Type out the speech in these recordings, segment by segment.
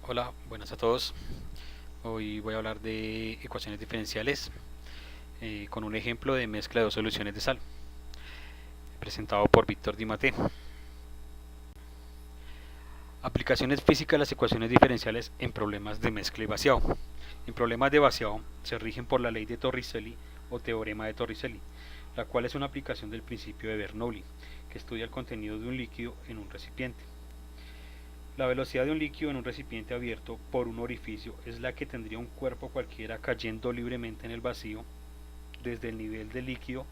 Hola, buenas a todos. Hoy voy a hablar de ecuaciones diferenciales con un ejemplo de mezcla de dos soluciones de sal, presentado por Víctor Di Matteo. Aplicaciones físicas de las ecuaciones diferenciales en problemas de mezcla y vaciado. En problemas de vaciado se rigen por la ley de Torricelli o teorema de Torricelli, la cual es una aplicación del principio de Bernoulli, que estudia el contenido de un líquido en un recipiente. La velocidad de un líquido en un recipiente abierto por un orificio es la que tendría un cuerpo cualquiera cayendo libremente en el vacío desde el nivel del líquido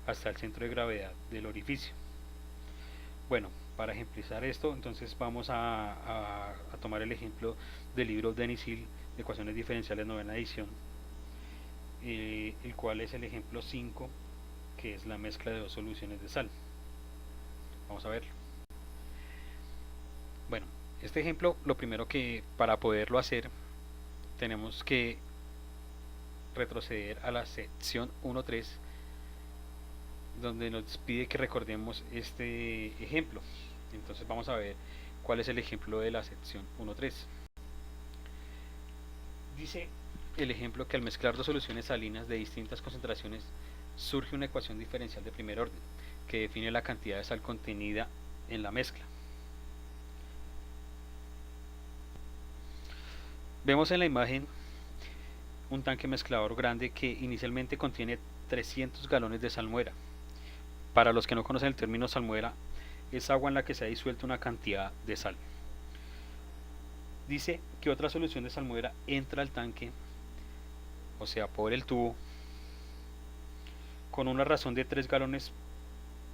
hasta el centro de gravedad del orificio. Bueno, para ejemplizar esto, entonces vamos a tomar el ejemplo del libro Denis Hill de ecuaciones diferenciales novena edición, el cual es el ejemplo 5, que es la mezcla de dos soluciones de sal. Vamos a verlo. Bueno, este ejemplo, lo primero que para poderlo hacer, tenemos que retroceder a la sección 1.3, donde nos pide que recordemos este ejemplo. Entonces vamos a ver cuál es el ejemplo de la sección 1.3. Dice el ejemplo que al mezclar dos soluciones salinas de distintas concentraciones surge una ecuación diferencial de primer orden que define la cantidad de sal contenida en la mezcla. Vemos en la imagen un tanque mezclador grande que inicialmente contiene 300 galones de salmuera. Para los que no conocen el término salmuera, es agua en la que se ha disuelto una cantidad de sal. Dice que otra solución de salmuera entra al tanque, o sea, por el tubo, con una razón de 3 galones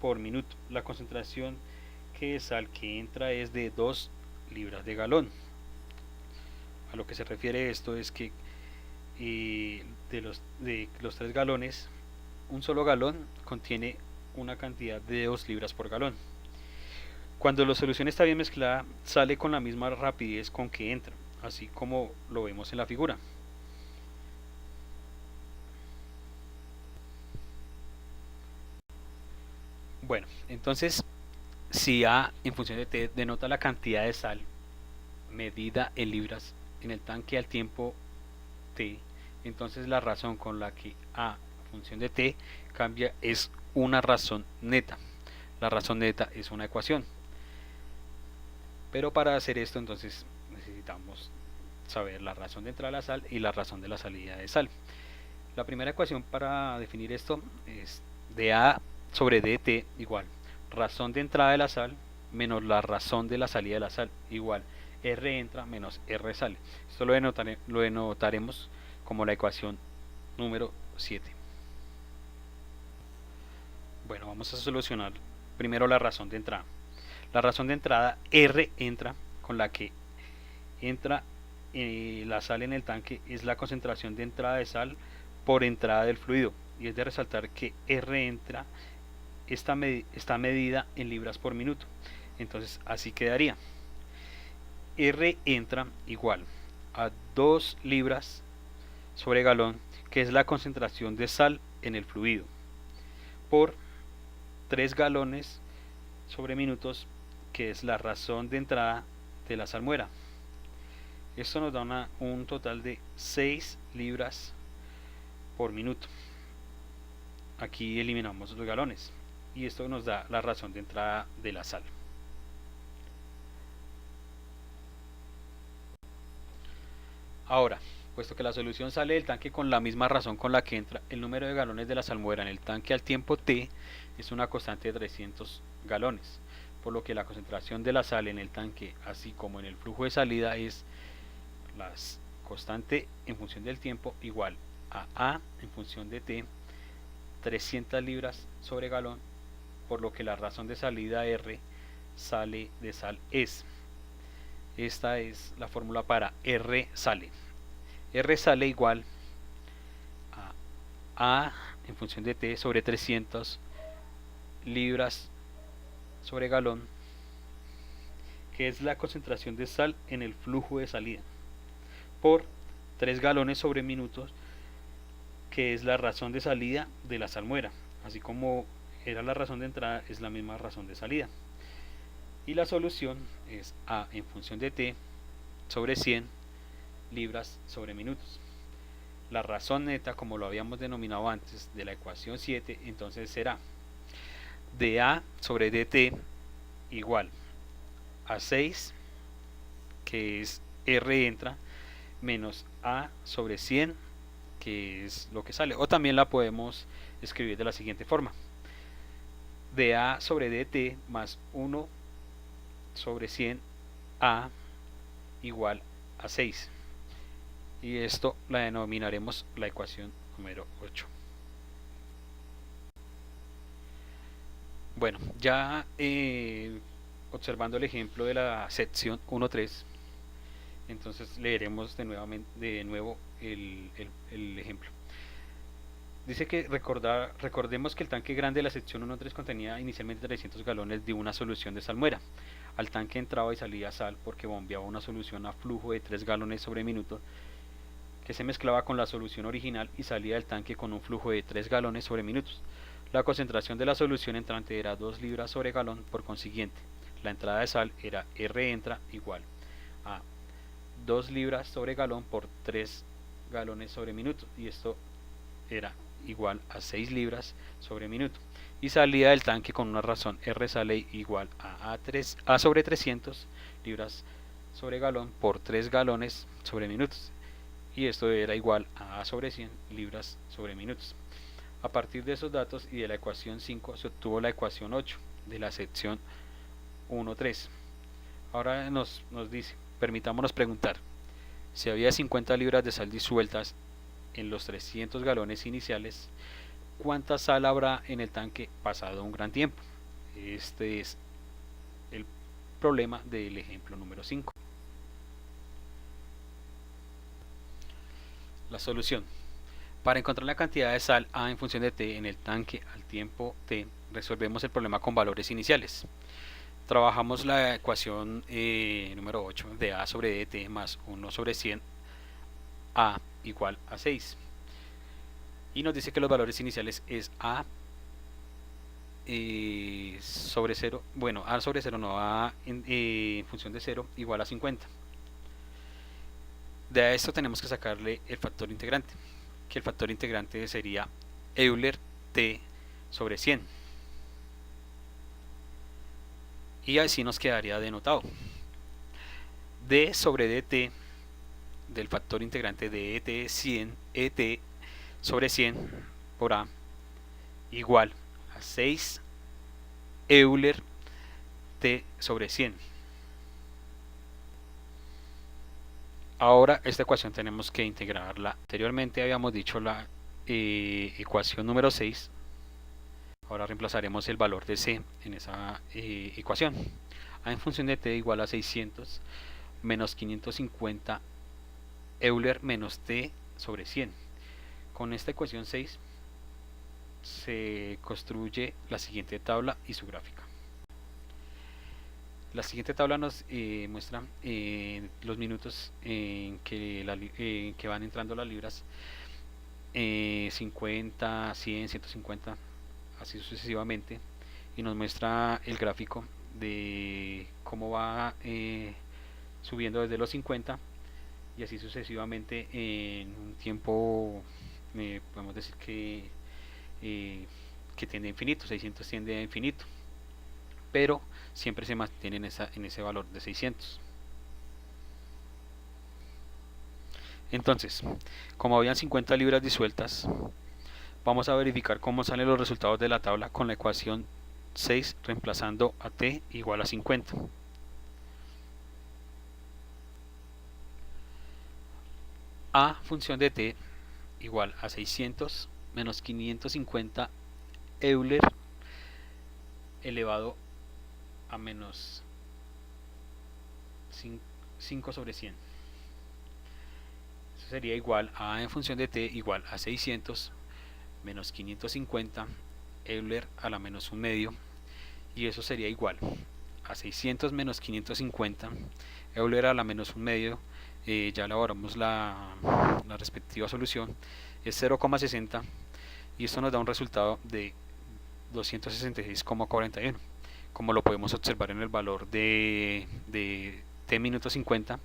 por minuto. La concentración de sal que entra es de 2 libras de galón. A lo que se refiere esto es que de los 3 galones, un solo galón contiene una cantidad de 2 libras por galón. Cuando la solución está bien mezclada, sale con la misma rapidez con que entra, así como lo vemos en la figura. Bueno, entonces si A en función de T denota la cantidad de sal medida en libras en el tanque al tiempo T, entonces la razón con la que A en función de T cambia es una razón neta. La razón neta es una ecuación. Pero para hacer esto entonces necesitamos saber la razón de entrada de la sal y la razón de la salida de sal. La primera ecuación para definir esto es dA sobre dt igual razón de entrada de la sal menos la razón de la salida de la sal igual R entra menos R sale. Esto lo denotaremos como la ecuación número 7. Bueno, vamos a solucionar primero la razón de entrada. La razón de entrada R entra, con la que entra la sal en el tanque, es la concentración de entrada de sal por entrada del fluido, y es de resaltar que R entra está medida en libras por minuto. Entonces así quedaría: R entra igual a 2 libras sobre galón, que es la concentración de sal en el fluido, por 3 galones sobre minutos, que es la razón de entrada de la salmuera. Esto nos da un total de 6 libras por minuto. Aquí eliminamos los galones y esto nos da la razón de entrada de la sal. Ahora, puesto que la solución sale del tanque con la misma razón con la que entra, el número de galones de la salmuera en el tanque al tiempo t es una constante de 300 galones, por lo que la concentración de la sal en el tanque, así como en el flujo de salida, es la constante en función del tiempo igual a en función de t, 300 libras sobre galón, por lo que la razón de salida R sale de sal es. Esta es la fórmula para R sale. R sale igual a en función de T sobre 300 libras sobre galón, que es la concentración de sal en el flujo de salida, por 3 galones sobre minutos, que es la razón de salida de la salmuera. Así como era la razón de entrada, es la misma razón de salida. Y la solución es A en función de T sobre 100 libras sobre minutos. La razón neta, como lo habíamos denominado antes, de la ecuación 7, entonces será dA sobre dt igual a 6, que es R entra, menos A sobre 100, que es lo que sale. O también la podemos escribir de la siguiente forma: dA sobre dt más 1 sobre 100 A igual a 6. Y esto la denominaremos la ecuación número 8. Bueno, ya observando el ejemplo de la sección 1.3, entonces leeremos de nuevo el ejemplo. Dice que recordemos que el tanque grande de la sección 1.3 contenía inicialmente 300 galones de una solución de salmuera. Al tanque entraba y salía sal porque bombeaba una solución a flujo de 3 galones sobre minuto, que se mezclaba con la solución original y salía del tanque con un flujo de 3 galones sobre minutos. La concentración de la solución entrante era 2 libras sobre galón, por consiguiente, la entrada de sal era R entra igual a 2 libras sobre galón por 3 galones sobre minuto, y esto era igual a 6 libras sobre minuto, y salía del tanque con una razón R sale igual a A sobre 300 libras sobre galón por 3 galones sobre minutos, y esto era igual a A sobre 100 libras sobre minutos. A partir de esos datos y de la ecuación 5 se obtuvo la ecuación 8 de la sección 1.3. Ahora nos dice, permitámonos preguntar, si había 50 libras de sal disueltas en los 300 galones iniciales, ¿cuánta sal habrá en el tanque pasado un gran tiempo? Este es el problema del ejemplo número 5. La solución. Para encontrar la cantidad de sal A en función de t en el tanque al tiempo t, resolvemos el problema con valores iniciales. Trabajamos la ecuación número 8 de A sobre dt más 1 sobre 100 A igual a 6. Y nos dice que los valores iniciales es A sobre 0, bueno, A sobre 0 no, A en función de 0 igual a 50. De esto tenemos que sacarle el factor integrante, que el factor integrante sería Euler t sobre 100. Y así nos quedaría denotado d sobre dt del factor integrante de et 100 et sobre 100 por a igual a 6 Euler t sobre 100. Ahora esta ecuación tenemos que integrarla. Anteriormente habíamos dicho la ecuación número 6. Ahora reemplazaremos el valor de c en esa ecuación. A en función de t igual a 600 menos 550 Euler menos t sobre 100. Con esta ecuación 6 se construye la siguiente tabla y su gráfica. La siguiente tabla nos muestra los minutos en que van entrando las libras, 50, 100, 150, así sucesivamente, y nos muestra el gráfico de cómo va subiendo desde los 50 y así sucesivamente en un tiempo, podemos decir que tiende a infinito. 600 tiende a infinito, pero siempre se mantiene en ese valor de 600. Entonces, como habían 50 libras disueltas, vamos a verificar cómo salen los resultados de la tabla con la ecuación 6 reemplazando a t igual a 50. A función de t igual a 600 menos 550 Euler elevado a menos 5 sobre 100. Eso sería igual a A en función de t igual a 600 menos 550 Euler a la menos un medio, y eso sería igual a 600 menos 550 Euler a la menos un medio. Ya elaboramos la respectiva solución, es 0,60, y esto nos da un resultado de 266,41, como lo podemos observar en el valor de t minuto 50.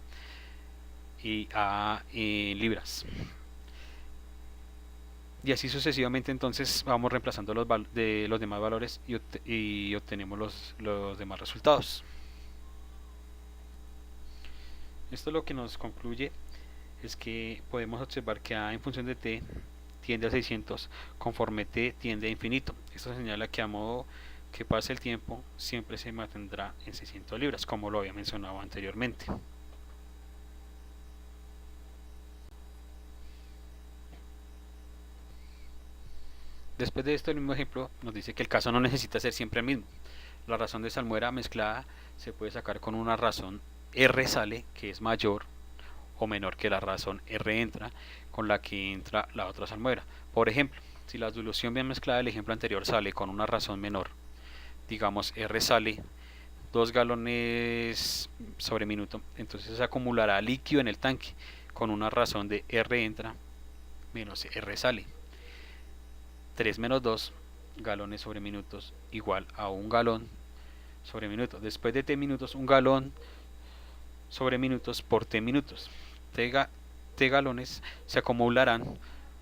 y A en libras. Y así sucesivamente, entonces vamos reemplazando los demás valores y obtenemos los demás resultados. Esto lo que nos concluye es que podemos observar que A en función de t tiende a 600 conforme t tiende a infinito. Esto señala que a modo que pase el tiempo siempre se mantendrá en 600 libras, como lo había mencionado anteriormente. Después de esto, el mismo ejemplo nos dice que el caso no necesita ser siempre el mismo. La razón de salmuera mezclada se puede sacar con una razón R sale, que es mayor o menor que la razón R entra, con la que entra la otra salmuera. Por ejemplo, si la solución bien mezclada del ejemplo anterior sale con una razón menor, digamos R sale 2 galones sobre minuto, entonces se acumulará líquido en el tanque con una razón de R entra menos R sale. 3 menos 2 galones sobre minutos igual a 1 galón sobre minuto. Después de t minutos, 1 galón sobre minutos por t minutos. T galones se acumularán,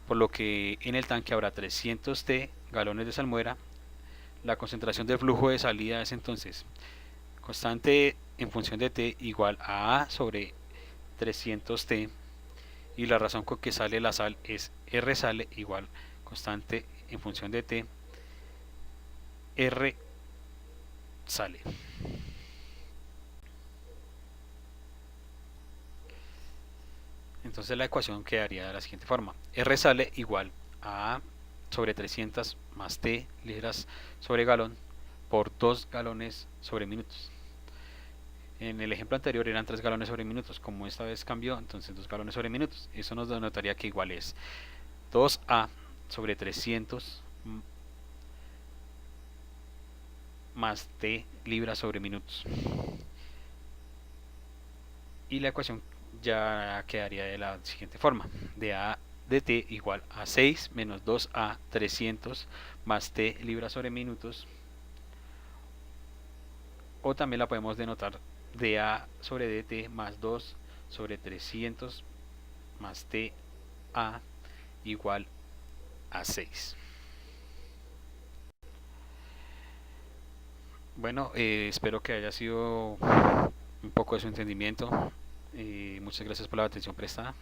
por lo que en el tanque habrá 300 t galones de salmuera. La concentración de flujo de salida es entonces constante en función de t igual a sobre 300 t, y la razón con que sale la sal es R sale igual constante en función de t R sale. Entonces la ecuación quedaría de la siguiente forma: R sale igual a sobre 300 más t libras sobre galón por 2 galones sobre minutos. En el ejemplo anterior eran 3 galones sobre minutos, como esta vez cambió, entonces 2 galones sobre minutos. Eso nos denotaría que igual es 2a sobre 300 más t libras sobre minutos. Y la ecuación ya quedaría de la siguiente forma: de a de t igual a 6 menos 2a 300 más t libras sobre minutos, o también la podemos denotar de a sobre dt más 2 sobre 300 más t a igual a 6. Bueno, espero que haya sido un poco de su entendimiento. Muchas gracias por la atención prestada.